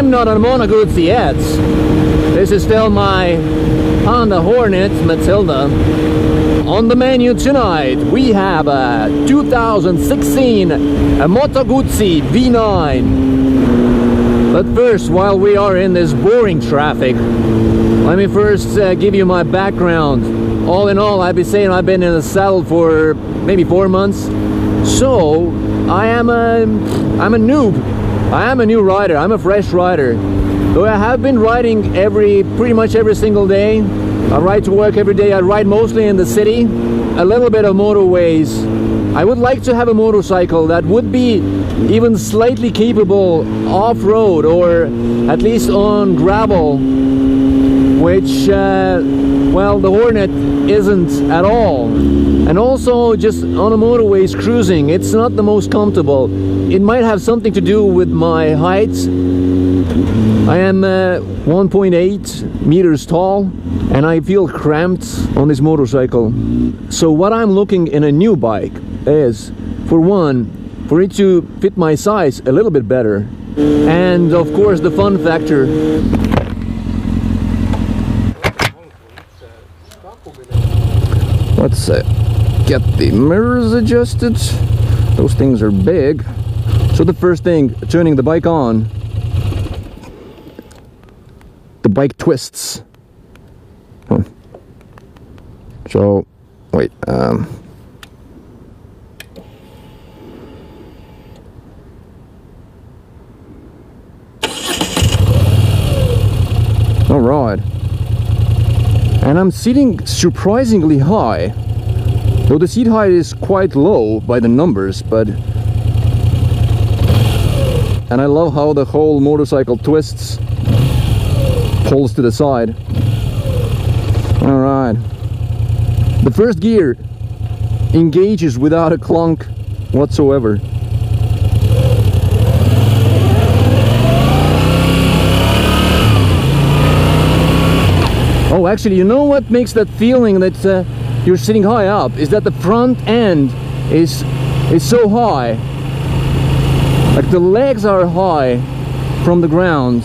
I'm not on Moto-Guzzi yet. This is still my Honda Hornet Matilda. On the menu tonight we have a 2016 Moto-Guzzi V9. But first, while we are in this boring traffic, let me first give you my background. All in all, I'd be saying I've been in the saddle for maybe 4 months. So I'm a noob. I am a new rider. I'm a fresh rider. Though I have been riding pretty much every single day. I ride to work every day. I ride mostly in the city, a little bit of motorways. I would like to have a motorcycle that would be even slightly capable off-road, or at least on gravel, which, well, the Hornet isn't at all. And also just on the motorways cruising, it's not the most comfortable. It might have something to do with my height. I am 1.8 meters tall and I feel cramped on this motorcycle. So what I'm looking in a new bike is, for one, for it to fit my size a little bit better, and of course the fun factor. Let's get the mirrors adjusted. Those things are big. So the first thing, turning the bike on, the bike twists. So, wait, all right. And I'm sitting surprisingly high, though the seat height is quite low by the numbers, but... And I love how the whole motorcycle twists, pulls to the side. All right. The first gear engages without a clunk whatsoever. Oh, actually, you know what makes that feeling that you're sitting high up is that the front end is so high. Like the legs are high from the ground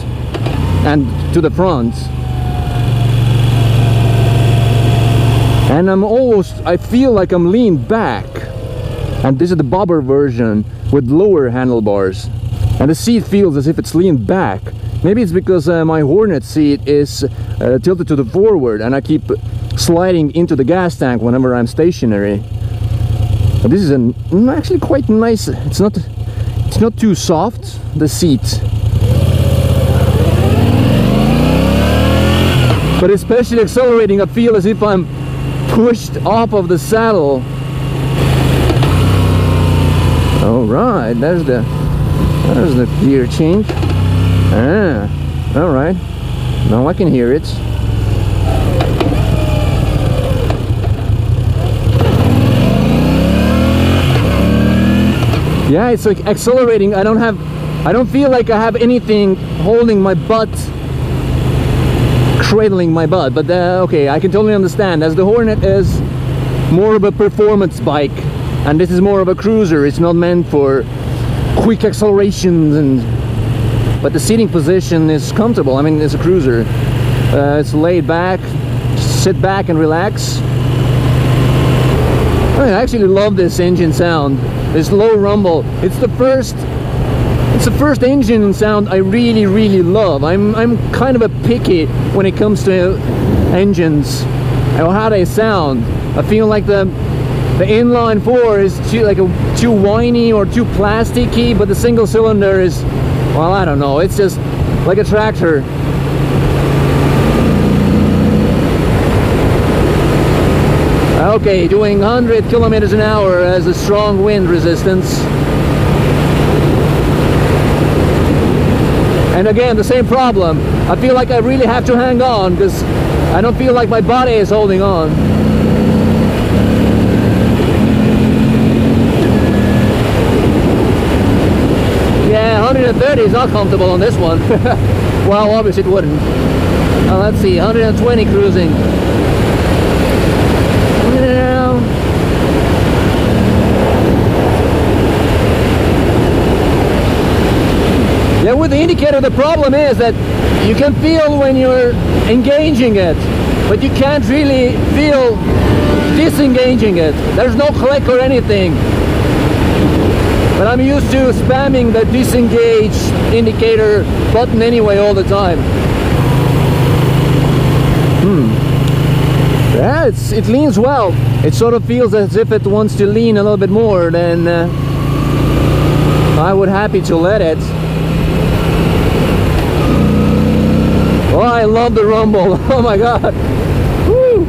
and to the front. And I feel like I'm leaned back. And this is the Bobber version with lower handlebars. And the seat feels as if it's leaned back. Maybe it's because my Hornet seat is tilted to the forward and I keep sliding into the gas tank whenever I'm stationary. But this is actually quite nice. It's not too soft, the seat. But especially accelerating, I feel as if I'm pushed off of the saddle. All right, there's the gear change. Ah, all right. Now I can hear it. Yeah, it's like accelerating. I don't feel like I have anything holding my butt, cradling my butt. But okay, I can totally understand, as the Hornet is more of a performance bike and this is more of a cruiser. It's not meant for quick accelerations, but the seating position is comfortable. I mean, it's a cruiser. It's laid back, sit back and relax. I actually love this engine sound, this low rumble. It's the first engine sound I really love. I'm kind of a picky when it comes to engines or how they sound. I feel like the inline 4 is too whiny or too plasticky, but the single cylinder is, well, I don't know, it's just like a tractor. Okay, doing 100 kilometers an hour as a strong wind resistance. And again, the same problem. I feel like I really have to hang on because I don't feel like my body is holding on. Yeah, 130 is not comfortable on this one. Well, obviously it wouldn't. Let's see, 120 cruising. Yeah, with the indicator, the problem is that you can feel when you're engaging it, but you can't really feel disengaging it. There's no click or anything. But I'm used to spamming the disengage indicator button anyway all the time. Yeah, it leans well. It sort of feels as if it wants to lean a little bit more than I would happy to let it. Oh, I love the rumble. Oh my god. Woo.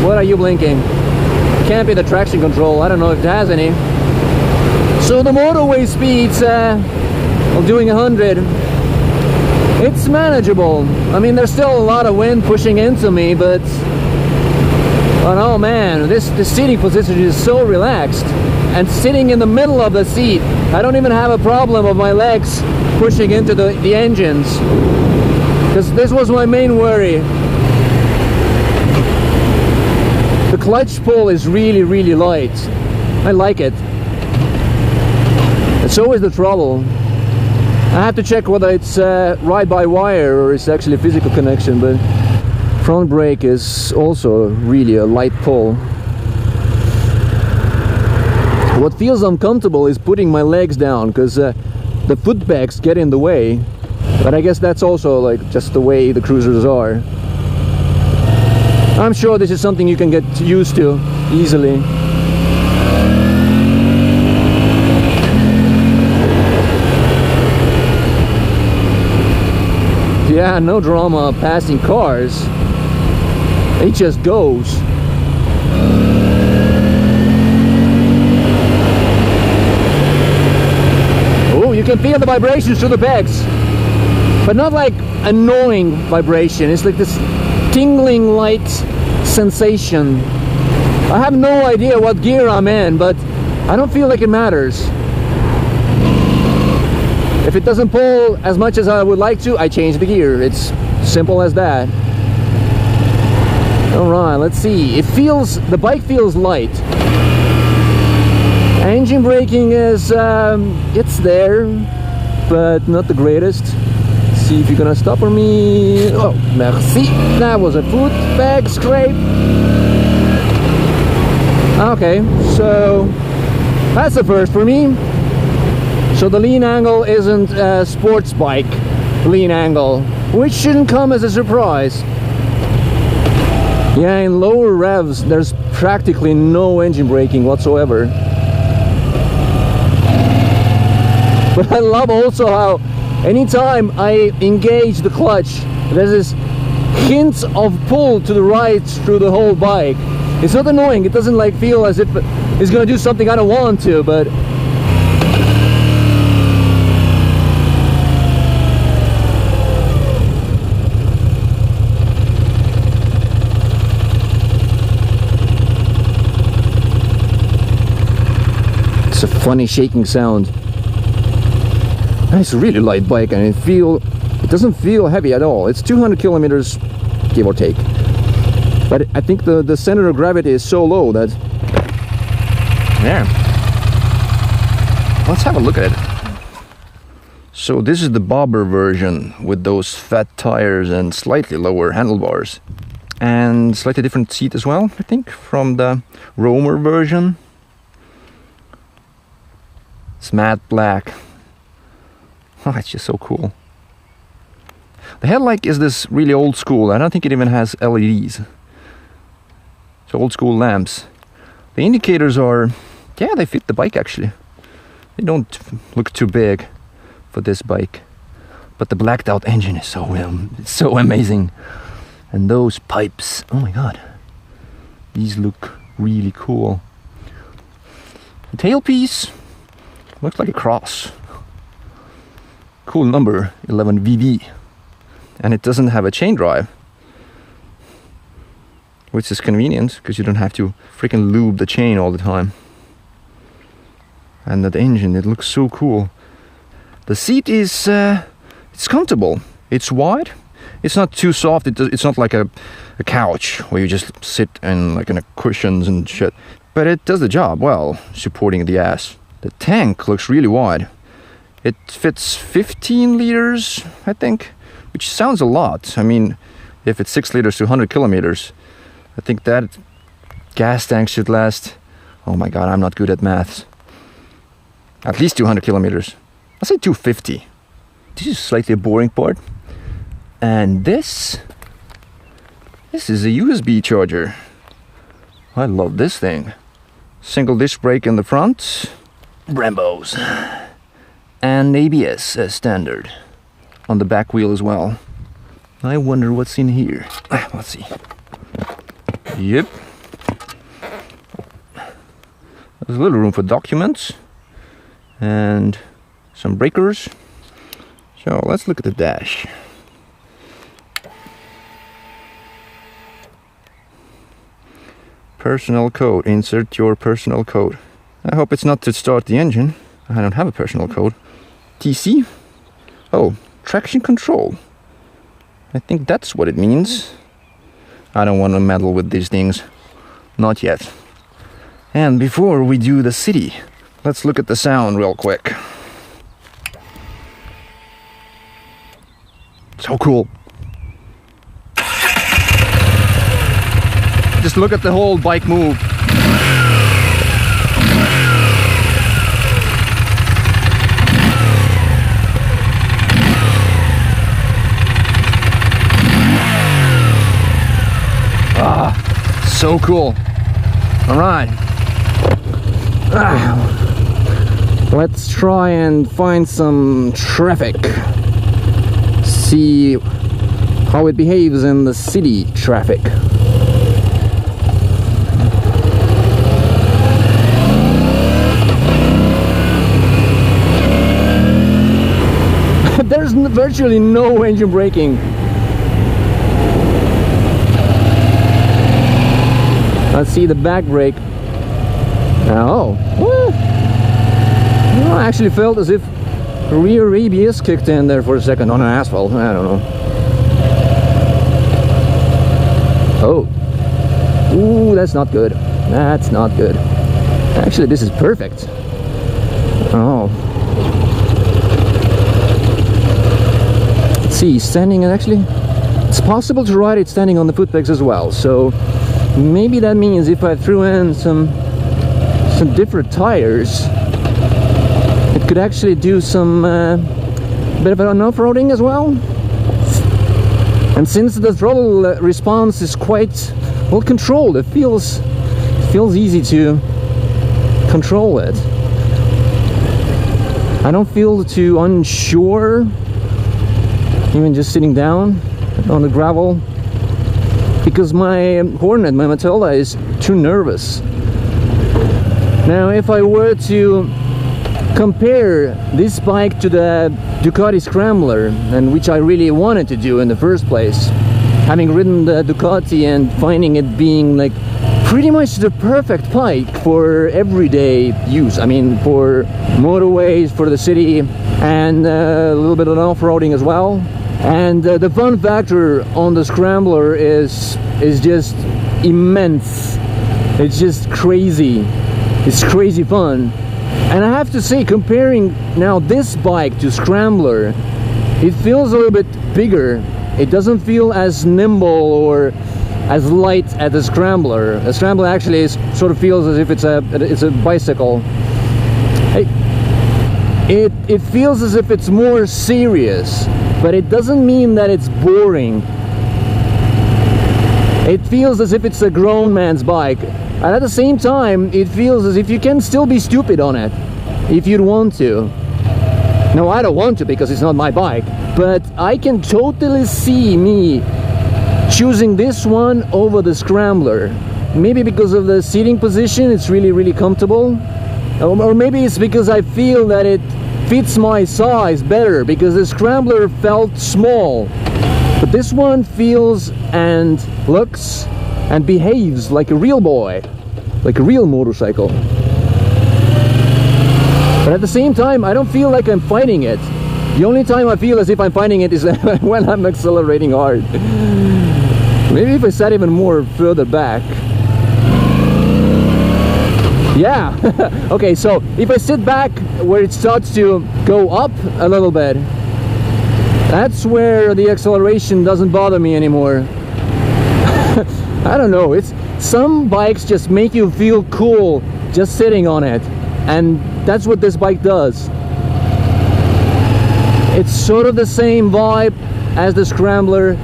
What are you blinking? Can't be the traction control. I don't know if it has any. So the motorway speeds of doing 100, it's manageable. I mean, there's still a lot of wind pushing into me, but oh man, this seating position is so relaxed. And sitting in the middle of the seat, I don't even have a problem of my legs pushing into the engines. Because this was my main worry. The clutch pull is really, really light. I like it. It's always the trouble. I have to check whether it's ride-by-wire or it's actually a physical connection, but front brake is also really a light pull. What feels uncomfortable is putting my legs down, because the foot pegs get in the way, but I guess that's also like just the way the cruisers are. I'm sure this is something you can get used to easily. Yeah, no drama passing cars. It just goes. Oh, you can feel the vibrations through the pegs, but not like annoying vibration. It's like this tingling light sensation. I have no idea what gear I'm in, but I don't feel like it matters. If it doesn't pull as much as I would like to, I change the gear. It's simple as that. Alright, let's see. The bike feels light. Engine braking is, it's there, but not the greatest. Let's see if you're gonna stop for me. Oh, merci. That was a foot peg scrape. Okay, so that's the first for me. So the lean angle isn't a sports bike lean angle, which shouldn't come as a surprise. Yeah, in lower revs there's practically no engine braking whatsoever. But I love also how anytime I engage the clutch, there's this hint of pull to the right through the whole bike. It's not annoying. It doesn't like feel as if it's gonna do something I don't want to, but it's a funny shaking sound. It's a really light bike, and it doesn't feel heavy at all. It's 200 kilometers, give or take. But I think the center of gravity is so low that... Yeah. Let's have a look at it. So this is the Bobber version with those fat tires and slightly lower handlebars. And slightly different seat as well, I think, from the Roamer version. It's matte black. Oh, it's just so cool. The headlight is this really old school. I don't think it even has LEDs. It's old school lamps. The indicators are, yeah, they fit the bike actually. They don't look too big for this bike. But the blacked out engine is so amazing. And those pipes, oh my god. These look really cool. The tailpiece looks like a cross. Cool number, 11VV. And it doesn't have a chain drive, which is convenient because you don't have to freaking lube the chain all the time. And that engine, it looks so cool. The seat is it's comfortable. It's wide. It's not too soft. It's not like a couch where you just sit and like in a cushions and shit. But it does the job well, supporting the ass. The tank looks really wide. It fits 15 liters, I think, which sounds a lot. I mean, if it's 6 liters to 100 kilometers, I think that gas tank should last, oh my god, I'm not good at maths, at least 200 kilometers. I'll say 250. This is slightly a boring part. And this is a USB charger. I love this thing. Single disc brake in the front, Brembos, and ABS as standard on the back wheel as well. I wonder what's in here. Let's see. Yep. There's a little room for documents and some breakers. So let's look at the dash. Personal code. Insert your personal code. I hope it's not to start the engine. I don't have a personal code. TC? Oh, traction control. I think that's what it means. I don't want to meddle with these things. Not yet. And before we do the city, let's look at the sound real quick. So cool. Just look at the whole bike move. So cool. All right. Let's try and find some traffic. See how it behaves in the city traffic. There's virtually no engine braking. Let's see the back brake. Oh, I actually felt as if rear ABS kicked in there for a second on an asphalt. I don't know. Oh, ooh, that's not good. That's not good. Actually, this is perfect. Oh. Let's see, standing, and actually, it's possible to ride it standing on the foot pegs as well. So maybe that means if I threw in some different tires, it could actually do some bit of an off-roading as well. And since the throttle response is quite well controlled, it feels easy to control it. I don't feel too unsure, even just sitting down on the gravel, because my Hornet, my Matilda, is too nervous. Now, if I were to compare this bike to the Ducati Scrambler, and which I really wanted to do in the first place, having ridden the Ducati and finding it being like pretty much the perfect bike for everyday use. I mean, for motorways, for the city, and a little bit of off-roading as well. And the fun factor on the Scrambler is just immense. It's just crazy. It's crazy fun. And I have to say, comparing now this bike to Scrambler, it feels a little bit bigger. It doesn't feel as nimble or as light as the Scrambler. The Scrambler actually sort of feels as if it's a bicycle. It feels as if it's more serious, but it doesn't mean that it's boring. It feels as if it's a grown man's bike, and at the same time it feels as if you can still be stupid on it if you'd want to. No, I don't want to, because it's not my bike, but I can totally see me choosing this one over the Scrambler. Maybe because of the seating position, it's really comfortable, or maybe it's because I feel that it fits my size better, because the Scrambler felt small, but this one feels and looks and behaves like a real boy, like a real motorcycle. But at the same time, I don't feel like I'm fighting it. The only time I feel as if I'm fighting it is when I'm accelerating hard. Maybe if I sat even more further back. Yeah. Okay, so if I sit back where it starts to go up a little bit, that's where the acceleration doesn't bother me anymore. I don't know, it's some bikes just make you feel cool just sitting on it, and that's what this bike does. It's sort of the same vibe as the Scrambler,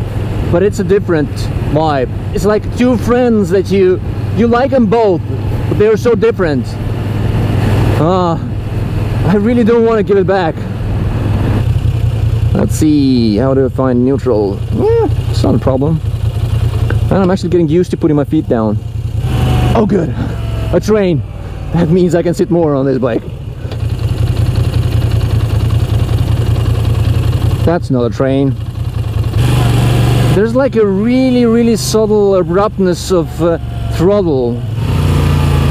but it's a different vibe. It's like two friends that you like them both, but they're so different. I really don't want to give it back. Let's see, how do I find neutral? It's not a problem. And I'm actually getting used to putting my feet down. Oh good, a train. That means I can sit more on this bike. That's not a train. There's like a really subtle abruptness of throttle.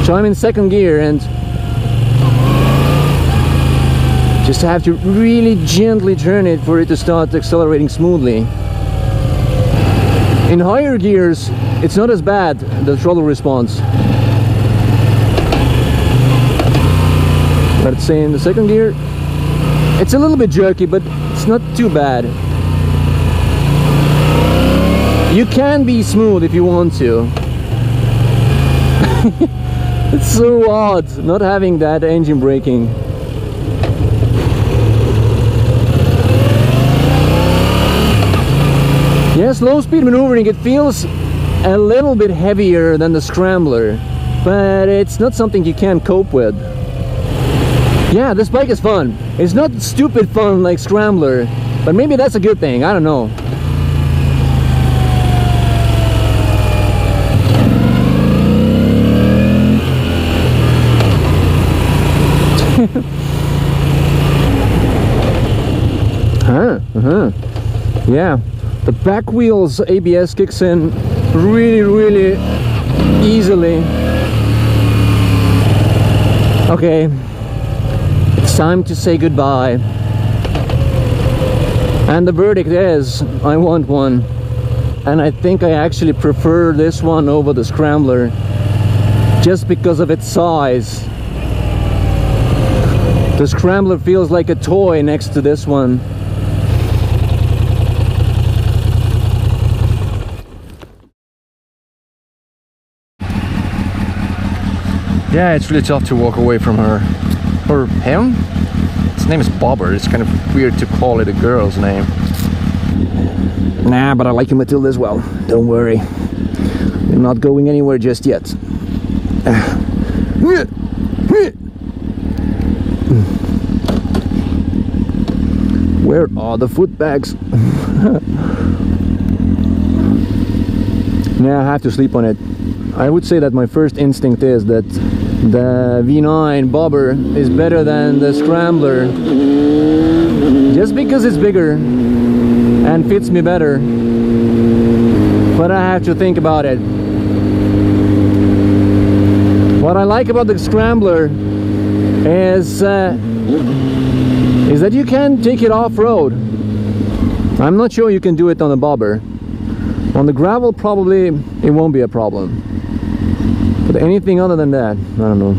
So I'm in second gear and just have to really gently turn it for it to start accelerating smoothly. In higher gears, it's not as bad, the throttle response. Let's say in the second gear, it's a little bit jerky, but it's not too bad. You can be smooth if you want to. It's so odd not having that engine braking. Yes, low speed maneuvering, it feels a little bit heavier than the Scrambler, but it's not something you can't cope with. Yeah, this bike is fun. It's not stupid fun like Scrambler, but maybe that's a good thing, I don't know. Yeah, the back wheels ABS kicks in really easily. Okay, it's time to say goodbye. And the verdict is, I want one. And I think I actually prefer this one over the Scrambler, just because of its size. The Scrambler feels like a toy next to this one. Yeah, it's really tough to walk away from her. Or him? His name is Bobber. It's kind of weird to call it a girl's name. Nah, but I like you, Matilda, as well. Don't worry. We're not going anywhere just yet. Where are the foot bags? Yeah, I have to sleep on it. I would say that my first instinct is that the V9 Bobber is better than the Scrambler, just because it's bigger and fits me better. But I have to think about it. What I like about the Scrambler is that you can take it off-road. I'm not sure you can do it on the Bobber. On the gravel, probably it won't be a problem. But anything other than that, I don't know.